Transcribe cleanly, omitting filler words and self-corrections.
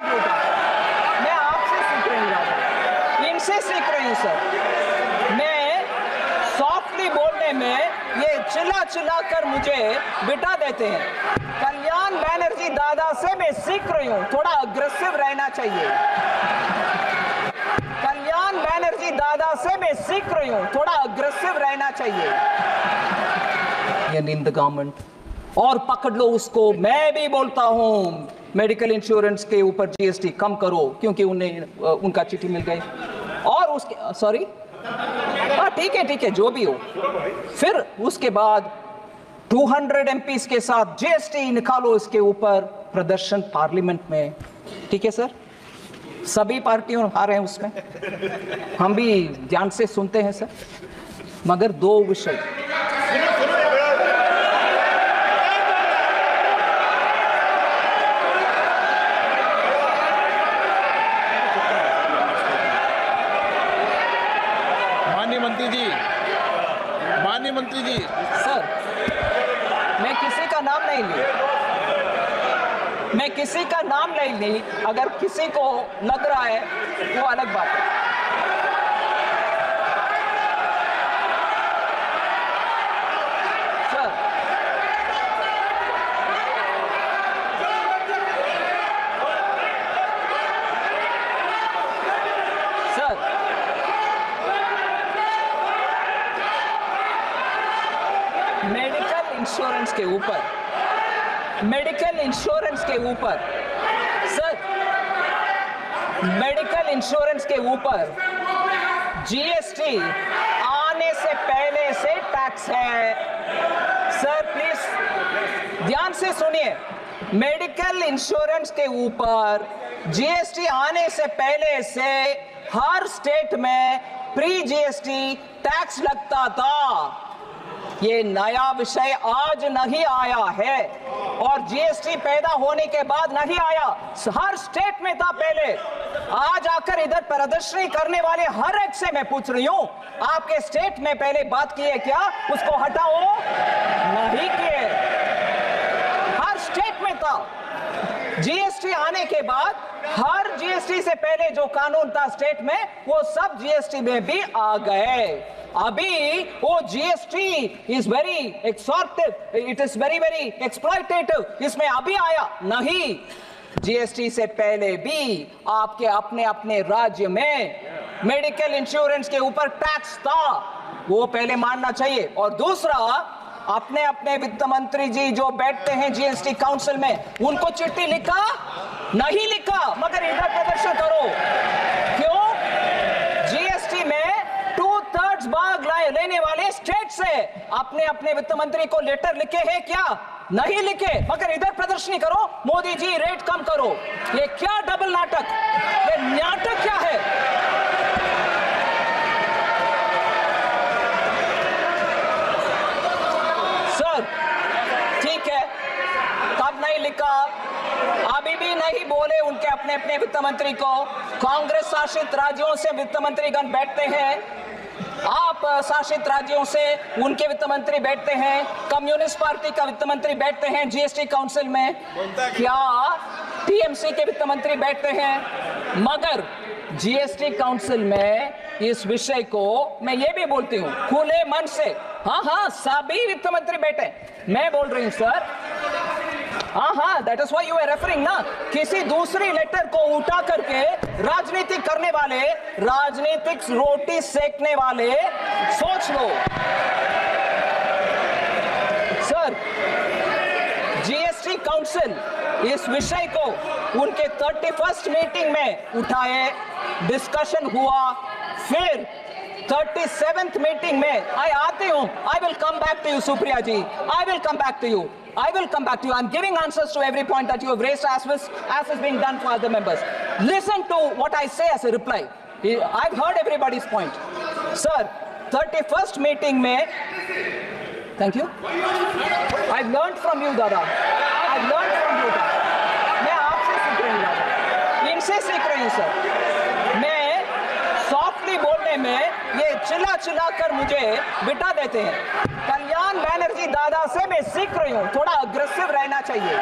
मैं आपसे सीख रही हूँ, इनसे सीख रही हूँ सर। मैं सॉफ्टली बोलने में ये चिल्ला चिल्ला कर मुझे बिठा देते हैं। कल्याण बैनर्जी दादा से मैं सीख रही हूँ, थोड़ा अग्रेसिव रहना चाहिए। कल्याण बैनर्जी दादा से मैं सीख रही हूँ, थोड़ा अग्रेसिव रहना चाहिए। इन द गवर्नमेंट और पकड़ लो उसको। मैं भी बोलता हूँ मेडिकल इंश्योरेंस के ऊपर जीएसटी कम करो, क्योंकि उन्हें उनका चिट्ठी मिल गई। और उसके सॉरी हाँ ठीक है जो भी हो। फिर उसके बाद 200 एमपीस के साथ जीएसटी निकालो इसके ऊपर, प्रदर्शन पार्लियामेंट में। ठीक है सर, सभी पार्टियों आ रहे हैं उसमें, हम भी ध्यान से सुनते हैं सर। मगर दो विषय, माननीय मंत्री जी सर मैं किसी का नाम नहीं ली, मैं किसी का नाम नहीं ली। अगर किसी को लग रहा है वो अलग बात है। सर सर मेडिकल इंश्योरेंस के ऊपर, मेडिकल इंश्योरेंस के ऊपर सर, मेडिकल इंश्योरेंस के ऊपर जीएसटी आने से पहले से टैक्स है। सर प्लीज ध्यान से सुनिए, मेडिकल इंश्योरेंस के ऊपर जीएसटी आने से पहले से हर स्टेट में प्री जीएसटी टैक्स लगता था। ये नया विषय आज नहीं आया है और जीएसटी पैदा होने के बाद नहीं आया, हर स्टेट में था पहले। आज आकर इधर प्रदर्शनी करने वाले हर एक से मैं पूछ रही हूं, आपके स्टेट में पहले बात की है क्या? उसको हटाओ, नहीं किए, हर स्टेट में था। जीएसटी आने के बाद हर जीएसटी से पहले जो कानून था स्टेट में, वो सब जीएसटी में भी आ गए। अभी वो GST is very extortive, it is very very exploitative, इसमें अभी आया नहीं। जीएसटी से पहले भी आपके अपने अपने राज्य में मेडिकल इंश्योरेंस के ऊपर टैक्स था, वो पहले मानना चाहिए। और दूसरा, अपने अपने वित्त मंत्री जी जो बैठते हैं जीएसटी काउंसिल में, उनको चिट्ठी लिखा नहीं लिखा, मगर इधर प्रदर्शन करो। क्यों? जीएसटी में 2/3 भाग लेने वाले स्टेट से अपने अपने वित्त मंत्री को लेटर लिखे हैं क्या? नहीं लिखे, मगर इधर प्रदर्शनी करो, मोदी जी रेट कम करो। ये क्या डबल नाटक, ये नाटक क्या है? सर ठीक है, तब नहीं लिखा, अभी भी नहीं बोले उनके अपने अपने वित्त मंत्री को। कांग्रेस शासित राज्यों से वित्त मंत्रीगण बैठते हैं, आप शासित राज्यों से उनके वित्त मंत्री बैठते हैं, कम्युनिस्ट पार्टी का वित्त मंत्री बैठते हैं जीएसटी काउंसिल में, क्या टीएमसी के वित्त मंत्री बैठते हैं? मगर जीएसटी काउंसिल में इस विषय को मैं ये भी बोलती हूँ खुले मन से, हाँ सभी वित्त मंत्री बैठे। मैं बोल रही हूँ सर, हाँ that is why you are referring ना, किसी दूसरी लेटर को उठा करके राजनीति करने वाले, राजनीतिक रोटी सेकने वाले, सोच लो सर। जीएसटी काउंसिल इस विषय को उनके 31st मीटिंग में उठाए, डिस्कशन हुआ, फिर 37th मीटिंग में आई आती हूं। I will come back to you Supriya ji, I will come back to you, I will come back to you. I'm giving answers to every point that you have raised as is being done for other members. Listen to what I say as a reply. I've heard everybody's point. Sir, 31st meeting mein, thank you. I've learned from you, Dada. I've learned from you, Dada. मैं आपसे सीख रही हूँ Dada. इनसे सीख रही हूँ sir. मैं सॉफ्टली बोलने में ये चिल्ला चिल्ला कर मुझे बिठा देते हैं। कल्याण बैनर्जी दादा से मैं सीख रही हूँ, थोड़ा अग्रेसिव रहना चाहिए।